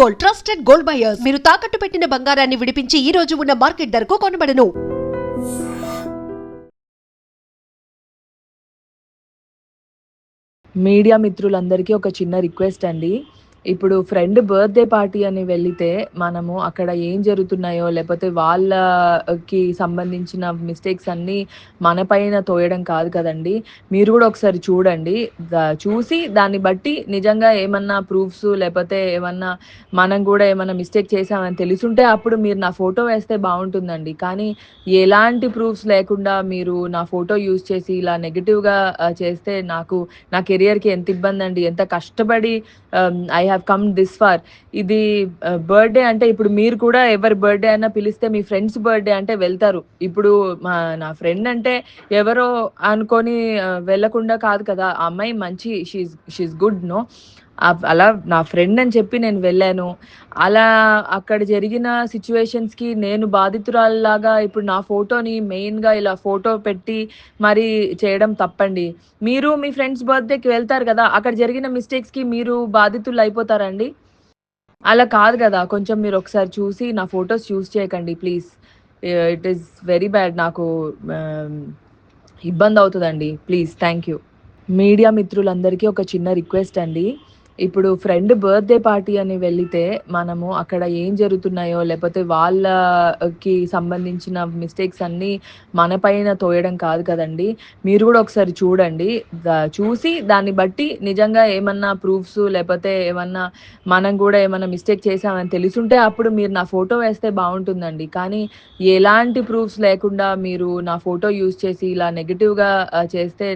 Gold, trusted gold buyers. మీరు తాకట్టు పెట్టిన బంగారాన్ని విడిపించి ఈ రోజు ఉన్న మార్కెట్ ధరకు కొనబడను. మీడియా మిత్రులందరికీ ఒక చిన్న రిక్వెస్ట్ అండి. ఇప్పుడు ఫ్రెండ్ బర్త్‌డే పార్టీ అని వెళితే, మనము అక్కడ ఏం జరుగుతున్నాయో, లేపోతే వాళ్ళకి సంబంధించిన మిస్టేక్స్ అన్నీ మన పైన తోయడం కాదు కదండీ! మీరు గూడా ఒకసారి చూడండి. చూసి దాన్ని బట్టి నిజంగా ఏమన్నా ప్రూఫ్స్ లేపోతే ఏమన్నా మనం గూడా ఏమన్నా మిస్టేక్ చేశామని తెలిసుంటే అప్పుడు మీరు నా ఫోటో వేస్తే బావుంటుందండి. కానీ ఎలాంటి ప్రూఫ్స్ లేకుండా మీరు నా ఫోటో యూజ్ చేసి ఇలా నెగెటివ్‌గా చేస్తే నా కెరియర్‌కి ఎంత ఇబ్బందండి. ఎంత కష్టపడి I have come this far. ఇది బర్త్‌డే అంటే ఇప్పుడు మీరు కూడా ఎవరి బర్త్‌డే అన్నా పిలిస్తే మీ ఫ్రెండ్స్ బర్త్‌డే అంటే వెళ్తారు. ఇప్పుడు నా ఫ్రెండ్ అంటే ఎవరో అనుకోని వెళ్ళకుండా కాదు కదా! ఆ అమ్మాయి మంచి షీ ఈస్ గుడ్ నో. అలా నా ఫ్రెండ్ అని చెప్పి నేను వెళ్ళాను. అలా అక్కడ జరిగిన సిట్యుయేషన్స్‌కి నేను బాధితురాలిలాగా ఇప్పుడు నా ఫోటోని మెయిన్‌గా ఇలా ఫోటో పెట్టి మరి చేయడం తప్పండి. మీరు మీ ఫ్రెండ్స్ బర్త్‌డేకి వెళ్తారు గదా! అక్కడ జరిగిన మిస్టేక్స్‌కి మీరు బాధితులయిపోతారా అండి? అలా కాదు గదా! కొంచెం మీరొకసారి చూసి నా ఫోటోస్ యూజ్ చేయకండి please. It is very bad. నాకు ఆహ్, ఇబ్బందవుతదండి. ప్లీజ్. Thank you. మీడియా మిత్రులందరికీ ఒక చిన్న రిక్వెస్ట్ అండి. ఇప్పుడు ఫ్రెండ్ బర్త్‌డే పార్టీ అని వెళితే, మనము అక్కడ ఏం జరుగుతున్నాయో, లేపోతే వాళ్ళకి సంబంధించిన మిస్టేక్స్ అన్నీ మన పైన తోయడం కాదు కదండీ! మీరు గూడా ఒకసారి చూడండి. చూసి దాన్ని బట్టి నిజంగా ఏమన్నా ప్రూఫ్స్ లేపోతే ఏమన్నా మనం గూడా ఏమన్నా మిస్టేక్ చేశామని తెలిసుంటే అప్పుడు మీరు నా ఫోటో వేస్తే బావుంటుందండి. కానీ ఎలాంటి ప్రూఫ్స్ లేకుండా మీరు నా ఫోటో యూజ్ చేసి ఇలా నెగెటివ్‌గా చేస్తే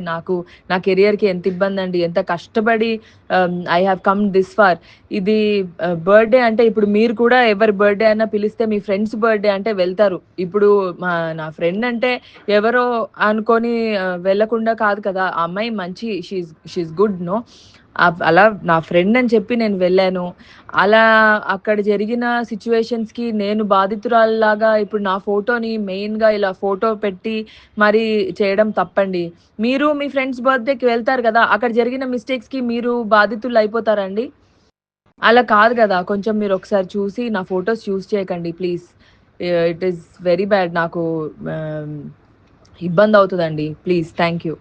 నా కెరియర్‌కి ఎంత ఇబ్బందండి. ఎంత కష్టపడి I have come this far. ఇది బర్త్‌డే అంటే ఇప్పుడు మీరు కూడా ఎవరి బర్త్‌డే అన్నా పిలిస్తే మీ ఫ్రెండ్స్ బర్త్‌డే అంటే వెళ్తారు. ఇప్పుడు నా ఫ్రెండ్ అంటే ఎవరో అనుకోని వెళ్ళకుండా కాదు కదా! ఆ అమ్మాయి మంచి షీ ఈస్ గుడ్ నో. అలా నా ఫ్రెండ్ అని చెప్పి నేను వెళ్ళాను. అలా అక్కడ జరిగిన సిట్యుయేషన్స్‌కి నేను బాధితురాలిలాగా ఇప్పుడు నా ఫోటోని మెయిన్‌గా ఇలా ఫోటో పెట్టి మరి చేయడం తప్పండి. మీరు మీ ఫ్రెండ్స్ బర్త్‌డేకి వెళ్తారు గదా! అక్కడ జరిగిన మిస్టేక్స్‌కి మీరు బాధితులయిపోతారా అండి? అలా కాదు గదా! కొంచెం మీరొకసారి చూసి నా ఫోటోస్ యూజ్ చేయకండి please. It is very bad. నాకు ఆహ్, ఇబ్బందవుతదండి. ప్లీజ్. Thank you.